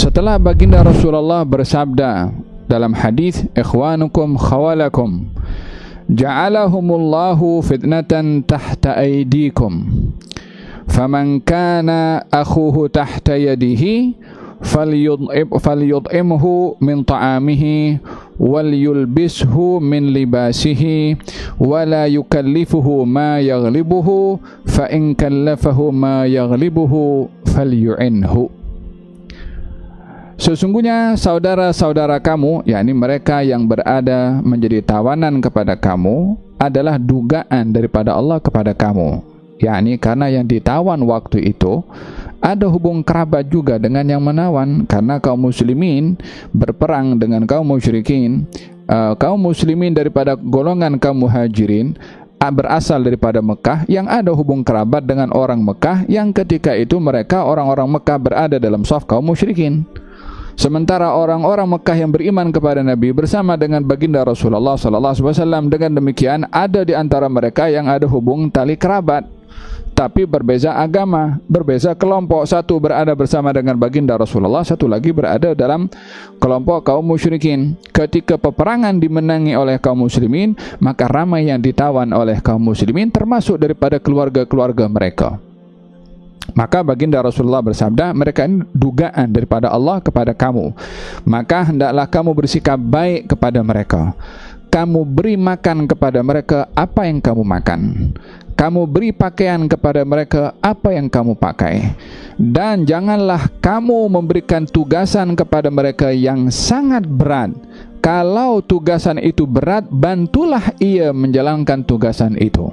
Setelah baginda Rasulullah bersabda dalam hadis, ikhwanukum khawalakum ja'alahumullahu fitnatan tahta aydikum faman kana akhuhu tahta yadihi falyud'imhu min ta'amihi wal yulbishu min libasihi wala yukallifuhu ma yaghlibuhu fa in kallafahu ma yaghlibuhu falyu'inhu. Sesungguhnya saudara-saudara kamu, yakni mereka yang berada menjadi tawanan kepada kamu, adalah dugaan daripada Allah kepada kamu, yakni karena yang ditawan waktu itu ada hubung kerabat juga dengan yang menawan, karena kaum muslimin berperang dengan kaum musyrikin. Kaum muslimin daripada golongan kaum muhajirin berasal daripada Mekah, yang ada hubung kerabat dengan orang Mekah, yang ketika itu mereka orang-orang Mekah berada dalam saf kaum musyrikin. Sementara orang-orang Mekah yang beriman kepada Nabi bersama dengan baginda Rasulullah SAW, dengan demikian ada di antara mereka yang ada hubung tali kerabat, tapi berbeza agama, berbeza kelompok. Satu berada bersama dengan baginda Rasulullah, satu lagi berada dalam kelompok kaum musyrikin. Ketika peperangan dimenangi oleh kaum muslimin, maka ramai yang ditawan oleh kaum muslimin, termasuk daripada keluarga-keluarga mereka. Maka baginda Rasulullah bersabda, mereka ini dugaan daripada Allah kepada kamu, maka hendaklah kamu bersikap baik kepada mereka. Kamu beri makan kepada mereka apa yang kamu makan, kamu beri pakaian kepada mereka apa yang kamu pakai, dan janganlah kamu memberikan tugasan kepada mereka yang sangat berat. Kalau tugasan itu berat, bantulah ia menjalankan tugasan itu.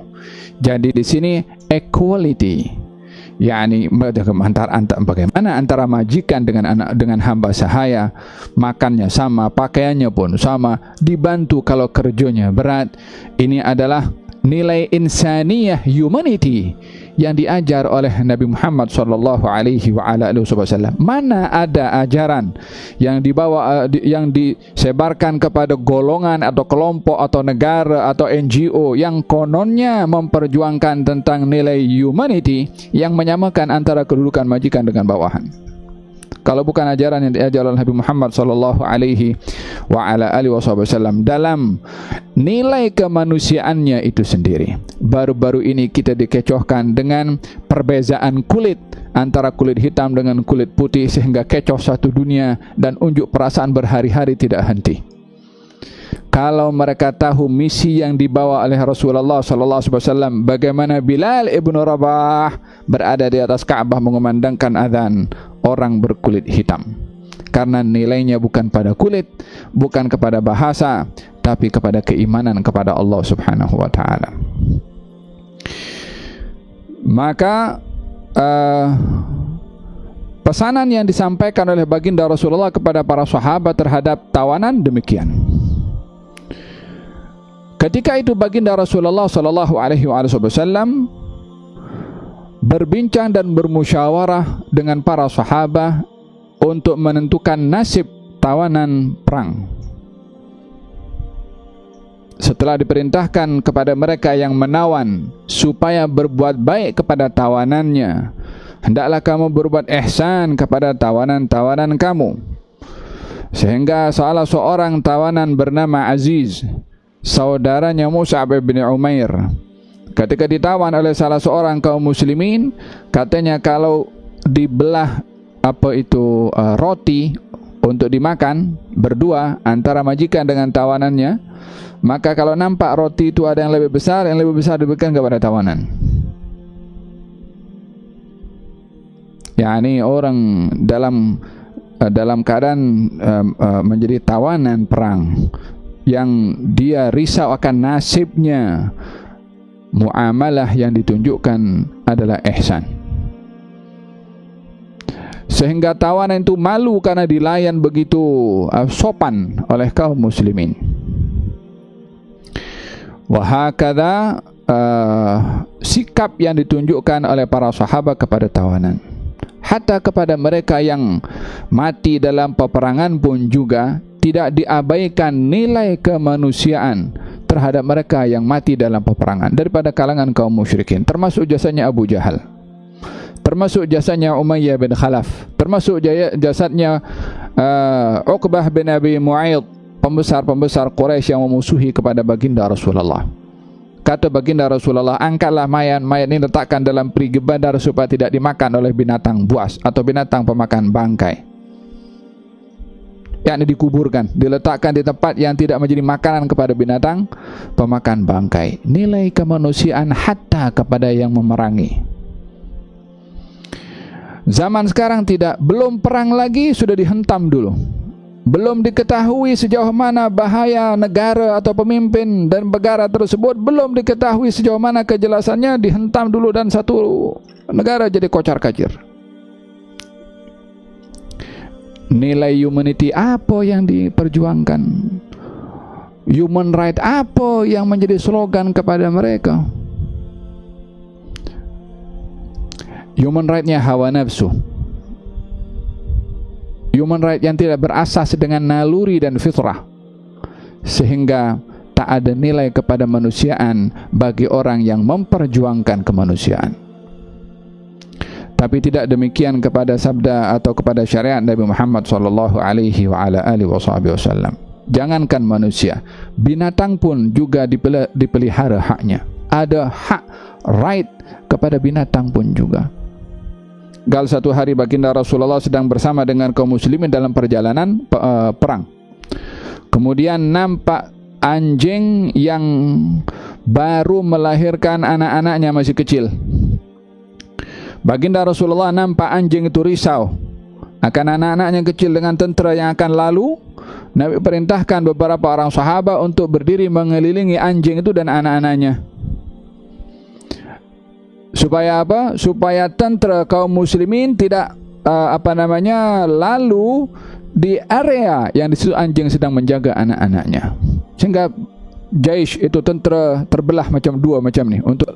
Jadi di sini equality, yakni bagaimana antara majikan dengan hamba sahaya, makannya sama, pakaiannya pun sama, dibantu kalau kerjanya berat. Ini adalah nilai insaniyah, humanity, yang diajar oleh Nabi Muhammad SAW. Mana ada ajaran yang dibawa, yang disebarkan kepada golongan atau kelompok atau negara atau NGO yang kononnya memperjuangkan tentang nilai humanity, yang menyamakan antara kedudukan majikan dengan bawahan. Kalau bukan ajaran yang diajar oleh Nabi Muhammad SAW dalam nilai kemanusiaannya itu sendiri. Baru-baru ini kita dikecohkan dengan perbezaan kulit antara kulit hitam dengan kulit putih, sehingga kecoh satu dunia dan unjuk perasaan berhari-hari tidak henti. Kalau mereka tahu misi yang dibawa oleh Rasulullah SAW, bagaimana Bilal ibnu Rabah berada di atas Ka'bah mengumandangkan azan, orang berkulit hitam, karena nilainya bukan pada kulit, bukan kepada bahasa, tapi kepada keimanan kepada Allah Subhanahu wa Ta'ala. Maka pesanan yang disampaikan oleh baginda Rasulullah kepada para sahabat terhadap tawanan demikian. Ketika itu baginda Rasulullah SAW berbincang dan bermusyawarah dengan para sahabat untuk menentukan nasib tawanan perang. Setelah diperintahkan kepada mereka yang menawan supaya berbuat baik kepada tawanannya, hendaklah kamu berbuat ihsan kepada tawanan-tawanan kamu. Sehingga salah seorang tawanan bernama Aziz, saudaranya Mus'ab bin Umair, ketika ditawan oleh salah seorang kaum muslimin, katanya kalau dibelah roti untuk dimakan berdua antara majikan dengan tawanannya, maka kalau nampak roti itu ada yang lebih besar diberikan kepada tawanan. Yani orang dalam keadaan menjadi tawanan perang, yang dia risau akan nasibnya, muamalah yang ditunjukkan adalah ihsan. Sehingga tawanan itu malu karena dilayan begitu sopan oleh kaum muslimin. Wahakadha sikap yang ditunjukkan oleh para sahabat kepada tawanan, hatta kepada mereka yang mati dalam peperangan pun juga tidak diabaikan nilai kemanusiaan terhadap mereka yang mati dalam peperangan daripada kalangan kaum musyrikin, termasuk jasanya Abu Jahal. termasuk jasadnya Umayyah bin Khalaf, termasuk jasadnya Uqbah bin Abi Mu'aid, pembesar-pembesar Quraisy yang memusuhi kepada baginda Rasulullah. Kata baginda Rasulullah, angkatlah mayat ini letakkan dalam perigi Badar supaya tidak dimakan oleh binatang buas atau binatang pemakan bangkai. Yakni dikuburkan, diletakkan di tempat yang tidak menjadi makanan kepada binatang pemakan bangkai. Nilai kemanusiaan hatta kepada yang memerangi. Zaman sekarang tidak, belum perang lagi sudah dihentam dulu. Belum diketahui sejauh mana bahaya negara atau pemimpin dan negara tersebut, belum diketahui sejauh mana kejelasannya, dihentam dulu dan satu negara jadi kocar-kacir. Nilai humanity apa yang diperjuangkan? Human right apa yang menjadi slogan kepada mereka? Human right-nya hawa nafsu. Human right yang tidak berasas dengan naluri dan fitrah, sehingga tak ada nilai kepada manusiaan bagi orang yang memperjuangkan kemanusiaan. Tapi tidak demikian kepada sabda atau kepada syariat Nabi Muhammad sallallahu alaihi wa ala alihi wasallam. Jangankan manusia, binatang pun juga dipelihara haknya. Ada hak, right kepada binatang pun juga. Gal satu hari baginda Rasulullah sedang bersama dengan kaum muslimin dalam perjalanan perang. Kemudian nampak anjing yang baru melahirkan anak-anaknya masih kecil. Baginda Rasulullah nampak anjing itu risau akan anak-anaknya kecil dengan tentera yang akan lalu. Nabi perintahkan beberapa orang sahabat untuk berdiri mengelilingi anjing itu dan anak-anaknya. Supaya apa? Supaya tentera kaum muslimin tidak lalu di area yang di situ anjing sedang menjaga anak-anaknya. Sehingga jaish itu tentera terbelah macam dua macam ni untuk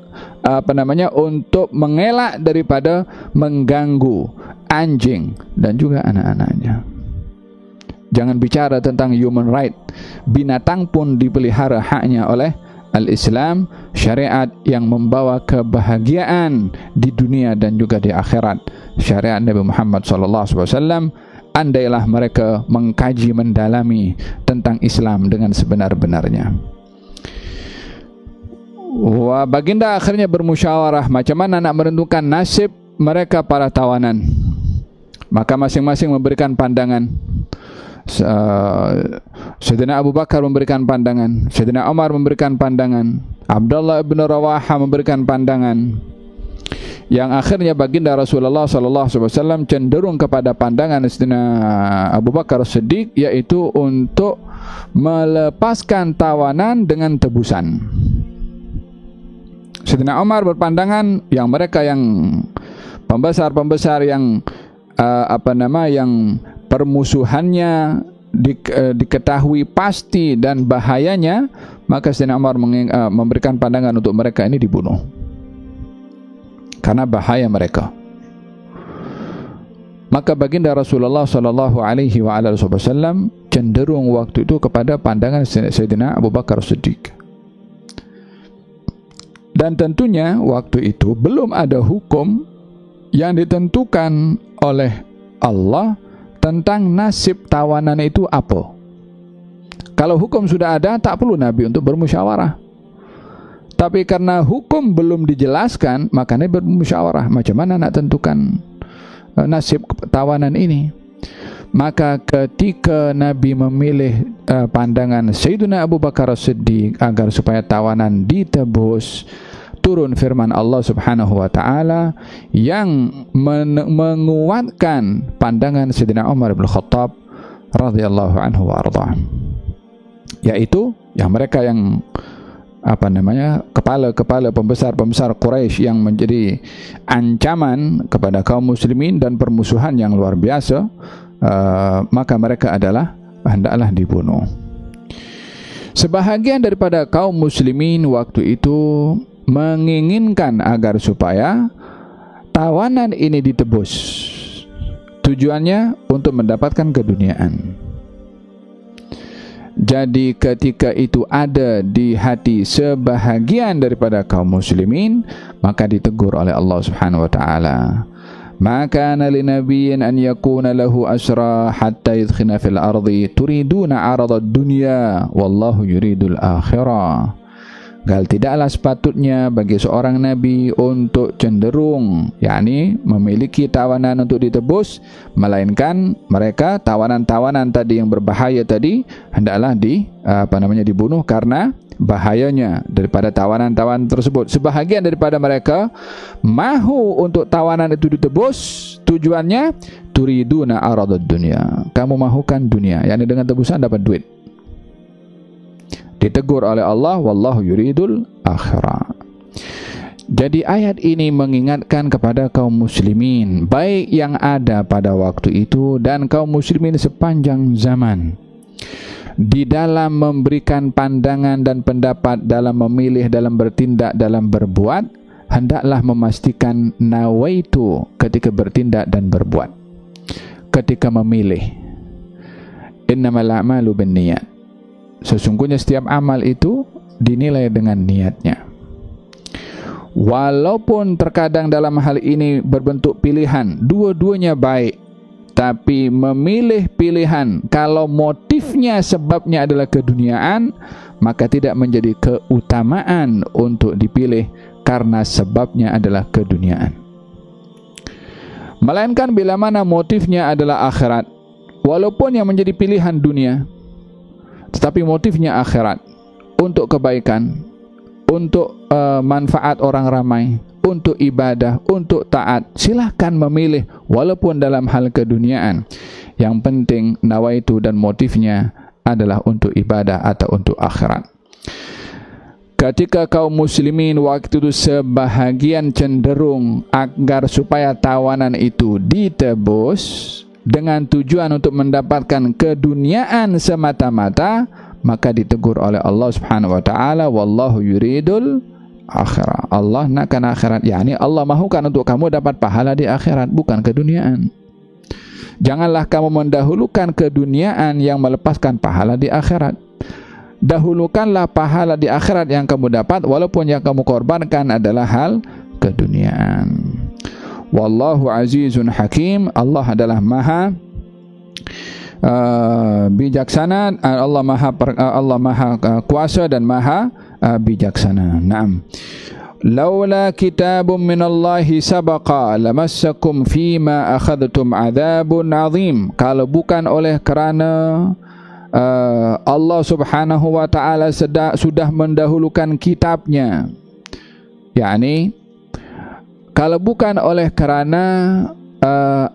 untuk mengelak daripada mengganggu anjing dan juga anak-anaknya. Jangan bicara tentang human right. Binatang pun dipelihara haknya oleh Al-Islam, syariat yang membawa kebahagiaan di dunia dan juga di akhirat. Syariat Nabi Muhammad SAW. Andailah mereka mengkaji mendalami tentang Islam dengan sebenar-benarnya. Wah, baginda akhirnya bermusyawarah macam mana nak menentukan nasib mereka para tawanan. Maka masing-masing memberikan pandangan. Sayyidina Abu Bakar memberikan pandangan, Sayyidina Umar memberikan pandangan, Abdullah bin Rawaha memberikan pandangan. Yang akhirnya baginda Rasulullah SAW cenderung kepada pandangan Sayyidina Abu Bakar Siddiq, yaitu untuk melepaskan tawanan dengan tebusan. Sayyidina Umar berpandangan yang mereka yang pembesar-pembesar yang yang permusuhannya diketahui pasti dan bahayanya, maka Sayyidina Umar memberikan pandangan untuk mereka ini dibunuh karena bahaya mereka. Maka baginda Rasulullah sallallahu alaihi wasallam cenderung waktu itu kepada pandangan Sayyidina Abu Bakar Siddiq. Dan tentunya waktu itu belum ada hukum yang ditentukan oleh Allah tentang nasib tawanan itu apa. Kalau hukum sudah ada, tak perlu Nabi untuk bermusyawarah. Tapi karena hukum belum dijelaskan, makanya bermusyawarah macam mana nak tentukan nasib tawanan ini. Maka ketika Nabi memilih pandangan Sayyidina Abu Bakar Siddiq agar supaya tawanan ditebus, turun firman Allah Subhanahu wa taala yang menguatkan pandangan Sayyidina Umar bin Khattab radhiyallahu anhu wa ardhah, yaitu yang mereka yang kepala-kepala pembesar-pembesar Quraisy yang menjadi ancaman kepada kaum muslimin dan permusuhan yang luar biasa, maka mereka hendaklah dibunuh. Sebahagian daripada kaum muslimin waktu itu menginginkan agar supaya tawanan ini ditebus. Tujuannya untuk mendapatkan keduniaan. Jadi ketika itu ada di hati sebahagian daripada kaum muslimin, maka ditegur oleh Allah Subhanahu wa taala. Ma kana linabiyyin an yakuna lahu asra hatta yudkhina fil ardi turiduna 'arada ad-dunya wallahu yuridul akhirah. Gal tidaklah sepatutnya bagi seorang nabi untuk cenderung yakni memiliki tawanan untuk ditebus, melainkan mereka tawanan-tawanan tadi yang berbahaya tadi hendaklah dibunuh karena bahayanya daripada tawanan-tawanan tersebut. Sebahagian daripada mereka mahu untuk tawanan itu ditebus, tujuannya turiduna aradad dunya, kamu mahukan dunia, yakni dengan tebusan dapat duit. Ditegur oleh Allah, wallahu yuridul akhirah. Jadi ayat ini mengingatkan kepada kaum muslimin, baik yang ada pada waktu itu dan kaum muslimin sepanjang zaman, di dalam memberikan pandangan dan pendapat, dalam memilih, dalam bertindak, dalam berbuat, hendaklah memastikan nawaitu ketika bertindak dan berbuat, ketika memilih. Innamal a'malu binniyat. Sesungguhnya setiap amal itu dinilai dengan niatnya. Walaupun terkadang dalam hal ini berbentuk pilihan, dua-duanya baik, tapi memilih pilihan kalau motifnya sebabnya adalah keduniaan, maka tidak menjadi keutamaan untuk dipilih karena sebabnya adalah keduniaan. Melainkan bila mana motifnya adalah akhirat, walaupun yang menjadi pilihan dunia, tetapi motifnya akhirat, untuk kebaikan, untuk manfaat orang ramai, untuk ibadah, untuk taat, silahkan memilih walaupun dalam hal keduniaan. Yang penting nawaitu dan motifnya adalah untuk ibadah atau untuk akhirat. Ketika kaum muslimin waktu itu sebahagian cenderung agar supaya tawanan itu ditebus dengan tujuan untuk mendapatkan keduniaan semata-mata, maka ditegur oleh Allah Subhanahu wa taala, wallahu yuridul akhirah. Allah nakkan akhirat, yakni Allah mahukan untuk kamu dapat pahala di akhirat, bukan keduniaan. Janganlah kamu mendahulukan keduniaan yang melepaskan pahala di akhirat. Dahulukanlah pahala di akhirat yang kamu dapat, walaupun yang kamu korbankan adalah hal keduniaan. Wallahu azizun hakim. Allah adalah maha bijaksana, Allah maha kuasa dan maha bijaksana. Naam. Laula kitabun minallahi sabaqa lamassakum fima akhadtum adzabun azim. Kalau bukan oleh kerana Allah Subhanahu wa taala sudah mendahulukan kitabnya, yakni kalau bukan oleh kerana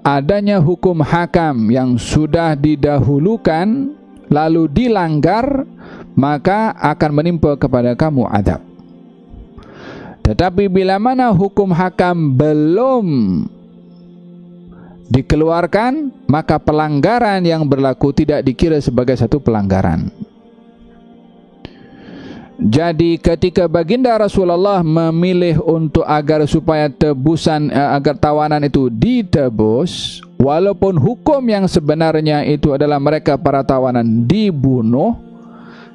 adanya hukum hakam yang sudah didahulukan lalu dilanggar, maka akan menimpa kepada kamu adab. Tetapi bila mana hukum hakam belum dikeluarkan, maka pelanggaran yang berlaku tidak dikira sebagai satu pelanggaran. Jadi ketika baginda Rasulullah memilih untuk agar supaya tebusan, agar tawanan itu ditebus, walaupun hukum yang sebenarnya itu adalah mereka para tawanan dibunuh,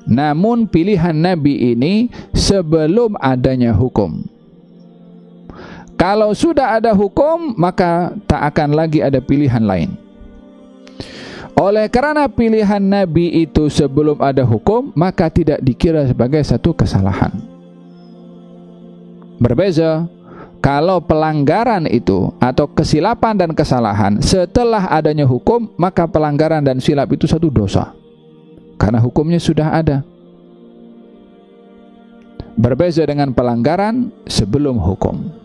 namun pilihan Nabi ini sebelum adanya hukum. Kalau sudah ada hukum, maka tak akan lagi ada pilihan lain. Oleh kerana pilihan Nabi itu sebelum ada hukum, maka tidak dikira sebagai satu kesalahan. Berbeza kalau pelanggaran itu atau kesilapan dan kesalahan setelah adanya hukum, maka pelanggaran dan silap itu satu dosa, karena hukumnya sudah ada. Berbeza dengan pelanggaran sebelum hukum.